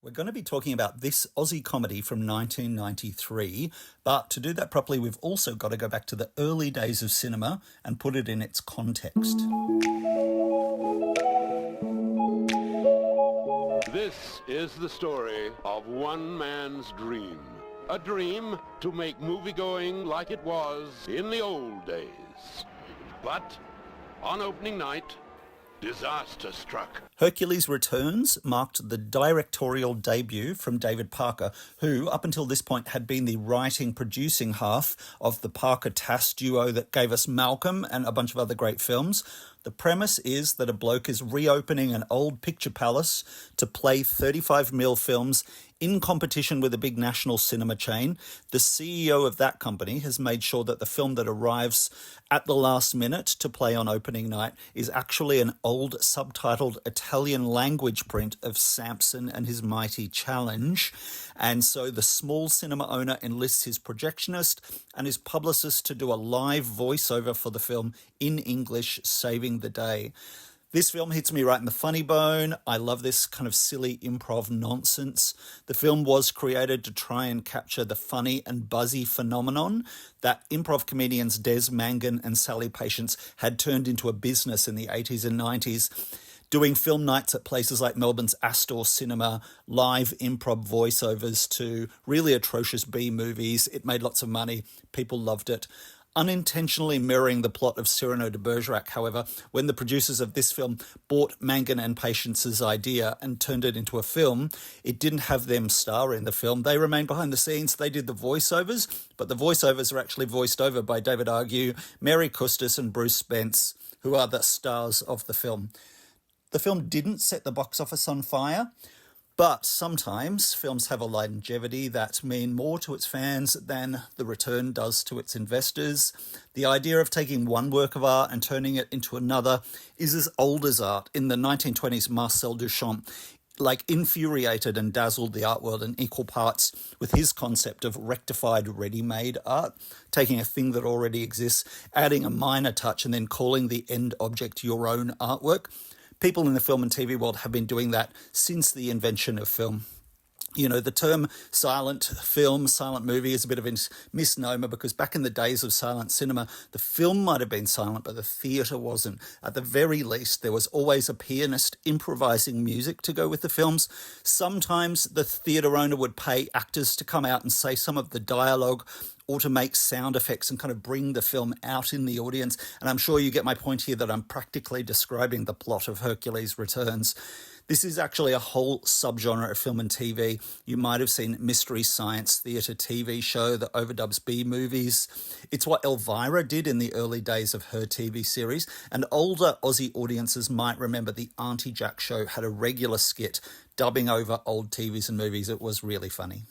We're going to be talking about this Aussie comedy from 1993, but to do that properly, we've also got to go back to the early days of cinema and put it in its context. This is the story of one man's dream. A dream to make moviegoing like it was in the old days. But on opening night, disaster struck. Hercules Returns marked the directorial debut from David Parker, who, up until this point, had been the writing-producing half of the Parker-Tass duo that gave us Malcolm and a bunch of other great films. The premise is that a bloke is reopening an old picture palace to play 35mm films in competition with a big national cinema chain. The CEO of that company has made sure that the film that arrives at the last minute to play on opening night is actually an old subtitled Italian language print of Samson and his Mighty Challenge. And so the small cinema owner enlists his projectionist and his publicist to do a live voiceover for the film in English, saving the day. This film hits me right in the funny bone. I love this kind of silly improv nonsense. The film was created to try and capture the funny and buzzy phenomenon that improv comedians Des Mangan and Sally Patience had turned into a business in the 80s and 90s, doing film nights at places like Melbourne's Astor Cinema, live improv voiceovers to really atrocious B movies. It made lots of money. People loved it. Unintentionally mirroring the plot of Cyrano de Bergerac, however, when the producers of this film bought Mangan and Patience's idea and turned it into a film, it didn't have them star in the film. They remained behind the scenes. They did the voiceovers, but the voiceovers are actually voiced over by David Argue, Mary Custis and Bruce Spence, who are the stars of the film. The film didn't set the box office on fire, but sometimes films have a longevity that mean more to its fans than The Return does to its investors. The idea of taking one work of art and turning it into another is as old as art. In the 1920s, Marcel Duchamp infuriated and dazzled the art world in equal parts with his concept of rectified ready-made art, taking a thing that already exists, adding a minor touch and then calling the end object your own artwork. People in the film and TV world have been doing that since the invention of film. You know, the term silent film, silent movie is a bit of a misnomer because back in the days of silent cinema, the film might have been silent, but the theatre wasn't. At the very least, there was always a pianist improvising music to go with the films. Sometimes the theatre owner would pay actors to come out and say some of the dialogue or to make sound effects and kind of bring the film out in the audience. And I'm sure you get my point here that I'm practically describing the plot of Hercules Returns. This is actually a whole subgenre of film and TV. You might have seen Mystery Science Theatre TV show that overdubs B movies. It's what Elvira did in the early days of her TV series. And older Aussie audiences might remember the Auntie Jack show had a regular skit dubbing over old TVs and movies. It was really funny.